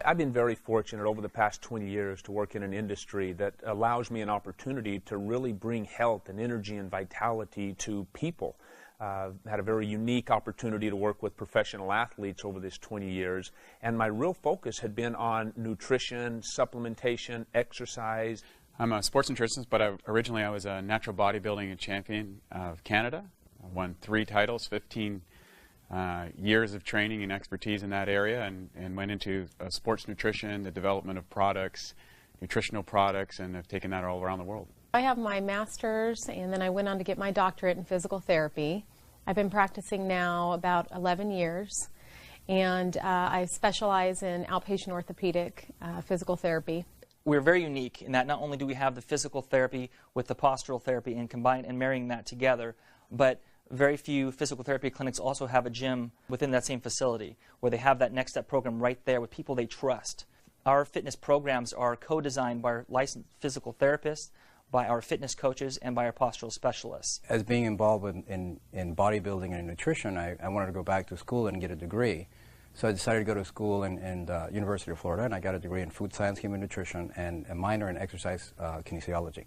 I've been very fortunate over the past 20 years to work in an industry that allows me an opportunity to really bring health and energy and vitality to people. Had a very unique opportunity to work with professional athletes over this 20 years, and my real focus had been on nutrition, supplementation, exercise. I'm a sports nutritionist, but originally I was a natural bodybuilding champion of Canada. I won 3 titles, 15 years of training and expertise in that area, and went into sports nutrition, the development of products, nutritional products, and have taken that all around the world. I have my master's, and then I went on to get my doctorate in physical therapy. I've been practicing now about 11 years, and I specialize in outpatient orthopedic physical therapy. We're very unique in that not only do we have the physical therapy with the postural therapy and combine and marrying that together, but very few physical therapy clinics also have a gym within that same facility where they have that next step program right there with people they trust. Our fitness programs are co-designed by our licensed physical therapists, by our fitness coaches, and by our postural specialists. As being involved in bodybuilding and nutrition, I wanted to go back to school and get a degree. So I decided to go to school in University of Florida, and I got a degree in food science, human nutrition, and a minor in exercise kinesiology.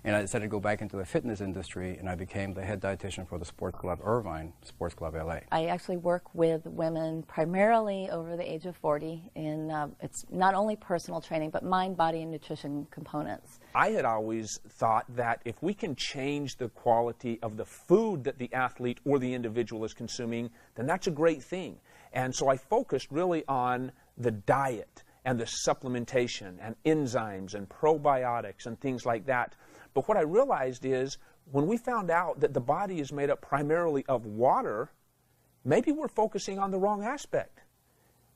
And I decided to go back into the fitness industry, and I became the head dietitian for the Sports Club Irvine, Sports Club LA. I actually work with women primarily over the age of 40, and it's not only personal training, but mind, body, and nutrition components. I had always thought that if we can change the quality of the food that the athlete or the individual is consuming, then that's a great thing. And so I focused really on the diet and the supplementation and enzymes and probiotics and things like that. But what I realized is when we found out that the body is made up primarily of water, maybe we're focusing on the wrong aspect.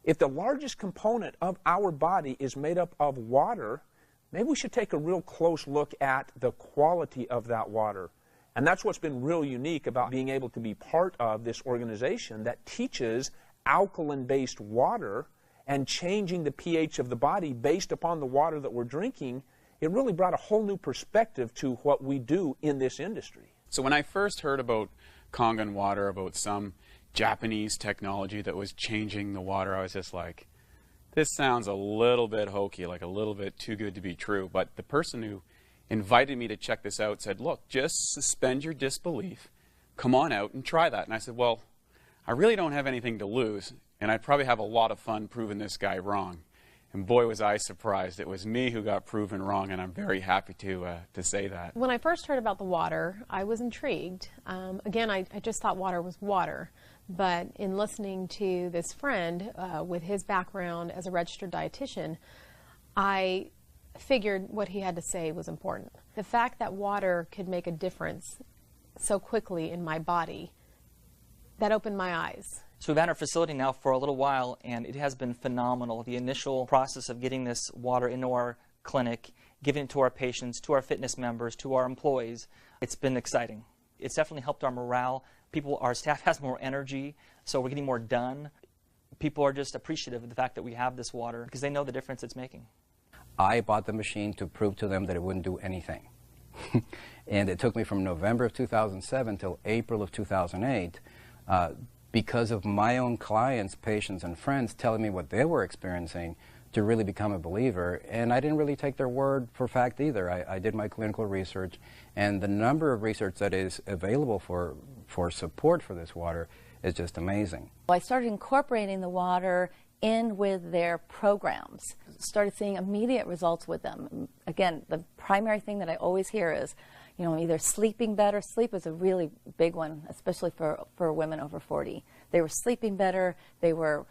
If the largest component of our body is made up of water, maybe we should take a real close look at the quality of that water. And that's what's been real unique about being able to be part of this organization that teaches alkaline-based water and changing the pH of the body based upon the water that we're drinking. It really brought a whole new perspective to what we do in this industry. So when I first heard about Kangen water, about some Japanese technology that was changing the water, I was just like, this sounds a little bit hokey, like a little bit too good to be true. But the person who invited me to check this out said, look, just suspend your disbelief, come on out and try that. And I said, well, I really don't have anything to lose, and I'd probably have a lot of fun proving this guy wrong. And boy, was I surprised. It was me who got proven wrong, and I'm very happy to say that. When I first heard about the water, I was intrigued. Again, I just thought water was water. But in listening to this friend with his background as a registered dietitian, I figured what he had to say was important. The fact that water could make a difference so quickly in my body, that opened my eyes. So we've had our facility now for a little while, and it has been phenomenal. The initial process of getting this water into our clinic, giving it to our patients, to our fitness members, to our employees, it's been exciting. It's definitely helped our morale. Our staff has more energy, so we're getting more done. People are just appreciative of the fact that we have this water because they know the difference it's making. I bought the machine to prove to them that it wouldn't do anything. And it took me from November of 2007 till April of 2008 because of my own clients, patients, and friends telling me what they were experiencing to really become a believer. And I didn't really take their word for fact either. I did my clinical research, and the number of research that is available for support for this water is just amazing. I started incorporating the water in with their programs, started seeing immediate results with them. Again, the primary thing that I always hear is, you know, either sleeping better. Sleep is a really big one, especially for women over 40. They were sleeping better. They were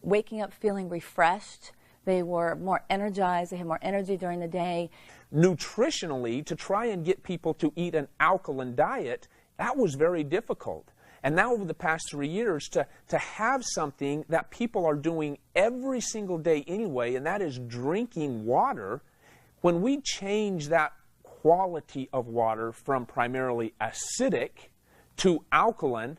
waking up feeling refreshed. They were more energized. They had more energy during the day. Nutritionally, to try and get people to eat an alkaline diet, that was very difficult. And now over the past 3 years, to have something that people are doing every single day anyway, and that is drinking water, when we change that quality of water from primarily acidic to alkaline,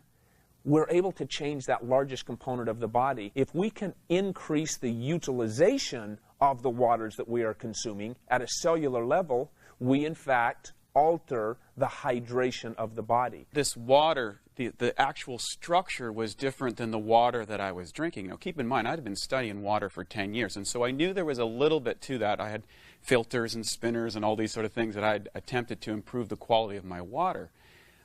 we're able to change that largest component of the body. If we can increase the utilization of the waters that we are consuming at a cellular level, we in fact alter the hydration of the body. This water, the actual structure was different than the water that I was drinking. Now, keep in mind, I'd been studying water for 10 years, and so I knew there was a little bit to that. I had filters and spinners and all these sort of things that I'd attempted to improve the quality of my water.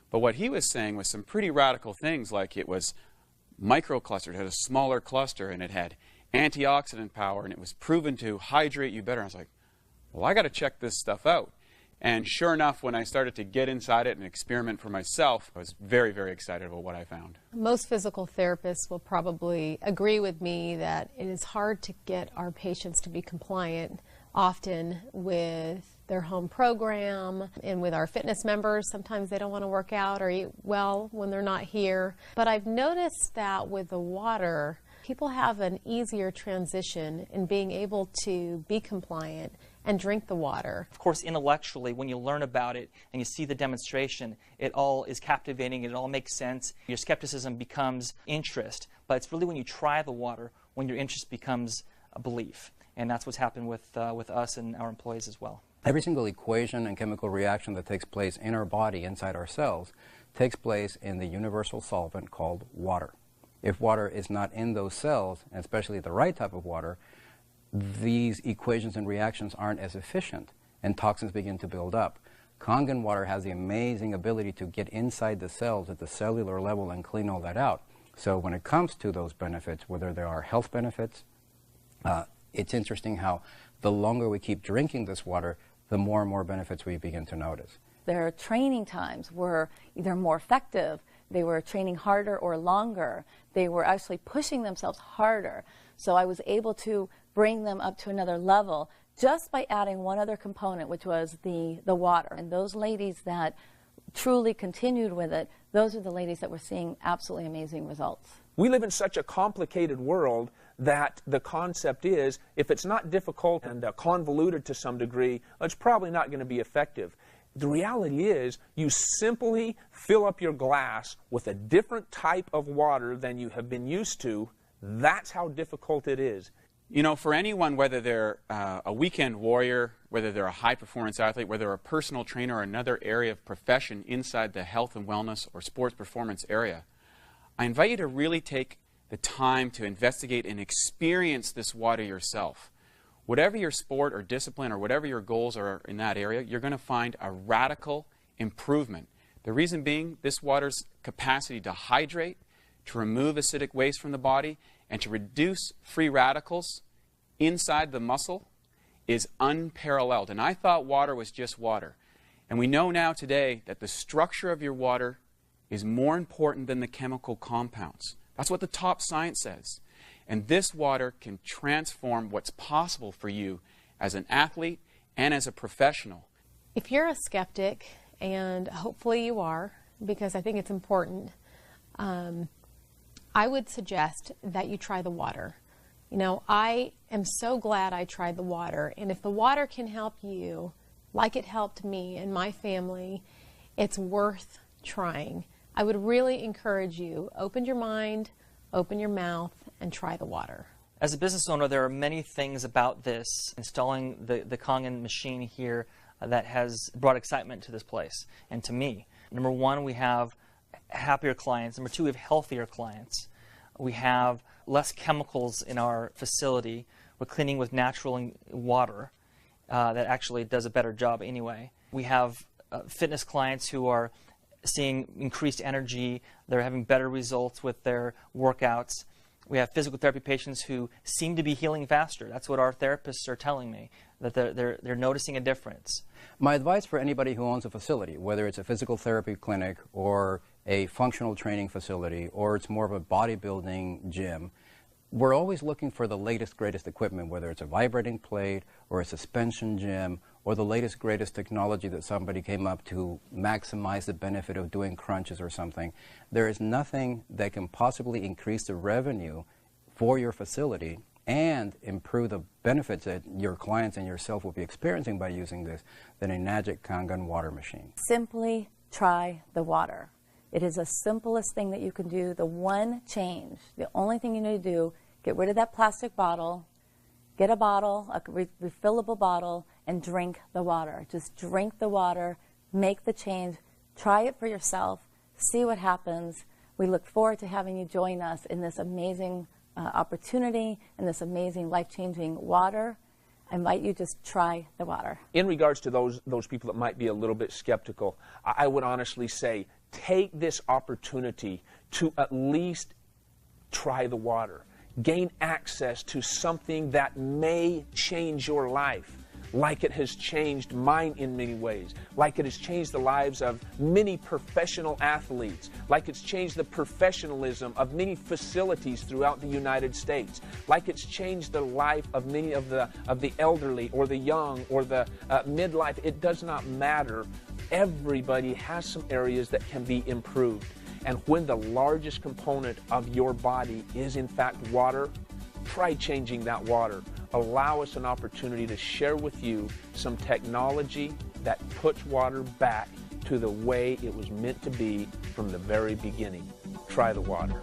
But what he was saying was some pretty radical things, like it was microclustered, it had a smaller cluster, and it had antioxidant power, and it was proven to hydrate you better. I was like, well, I got to check this stuff out. And sure enough, when I started to get inside it and experiment for myself, I was very, very excited about what I found. Most physical therapists will probably agree with me that it is hard to get our patients to be compliant often with their home program and with our fitness members. Sometimes they don't want to work out or eat well when they're not here. But I've noticed that with the water, people have an easier transition in being able to be compliant and drink the water. Of course, intellectually, when you learn about it and you see the demonstration, it all is captivating, it all makes sense. Your skepticism becomes interest, but it's really when you try the water when your interest becomes a belief. And that's what's happened with us and our employees as well. Every single equation and chemical reaction that takes place in our body, inside our cells, takes place in the universal solvent called water. If water is not in those cells, and especially the right type of water, these equations and reactions aren't as efficient, and toxins begin to build up. Kangen water has the amazing ability to get inside the cells at the cellular level and clean all that out. So when it comes to those benefits, whether there are health benefits, it's interesting how the longer we keep drinking this water, the more and more benefits we begin to notice. Their training times were either more effective, they were training harder or longer, they were actually pushing themselves harder. So I was able to bring them up to another level just by adding one other component, which was the water. And those ladies that truly continued with it, those are the ladies that were seeing absolutely amazing results. We live in such a complicated world that the concept is, if it's not difficult and convoluted to some degree, it's probably not going to be effective. The reality is, you simply fill up your glass with a different type of water than you have been used to. That's how difficult it is. You know, for anyone, whether they're a weekend warrior, whether they're a high-performance athlete, whether they're a personal trainer or another area of profession inside the health and wellness or sports performance area, I invite you to really take the time to investigate and experience this water yourself. Whatever your sport or discipline or whatever your goals are in that area, you're going to find a radical improvement. The reason being, this water's capacity to hydrate, to remove acidic waste from the body, and to reduce free radicals inside the muscle is unparalleled. And I thought water was just water. And we know now today that the structure of your water is more important than the chemical compounds. That's what the top science says. And this water can transform what's possible for you as an athlete and as a professional. If you're a skeptic, and hopefully you are, because I think it's important, I would suggest that you try the water. You know, I am so glad I tried the water, and if the water can help you, like it helped me and my family, it's worth trying. I would really encourage you, open your mind, open your mouth, and try the water. As a business owner, there are many things about this, installing the Kangen machine here, that has brought excitement to this place and to me. Number one, we have happier clients. Number two, we have healthier clients. We have less chemicals in our facility. We're cleaning with natural water that actually does a better job anyway. We have fitness clients who are seeing increased energy. They're having better results with their workouts. We have physical therapy patients who seem to be healing faster. That's what our therapists are telling me, that they're noticing a difference. My advice for anybody who owns a facility, whether it's a physical therapy clinic or a functional training facility or it's more of a bodybuilding gym, we're always looking for the latest, greatest equipment, whether it's a vibrating plate or a suspension gym or the latest, greatest technology that somebody came up to maximize the benefit of doing crunches or something. There is nothing that can possibly increase the revenue for your facility and improve the benefits that your clients and yourself will be experiencing by using this than a magic Kangen water machine. Simply try the water. It is the simplest thing that you can do. The one change, the only thing you need to do, get rid of that plastic bottle, get a bottle, a refillable bottle, and drink the water. Just drink the water, make the change, try it for yourself, see what happens. We look forward to having you join us in this amazing opportunity and this amazing life-changing water. I invite you just try the water. In regards to those people that might be a little bit skeptical, I would honestly say take this opportunity to at least try the water. Gain access to something that may change your life, like it has changed mine in many ways, like it has changed the lives of many professional athletes, like it's changed the professionalism of many facilities throughout the United States, like it's changed the life of many of the elderly or the young or the midlife. It does not matter. Everybody has some areas that can be improved. And when the largest component of your body is in fact water, try changing that water. Allow us an opportunity to share with you some technology that puts water back to the way it was meant to be from the very beginning. Try the water.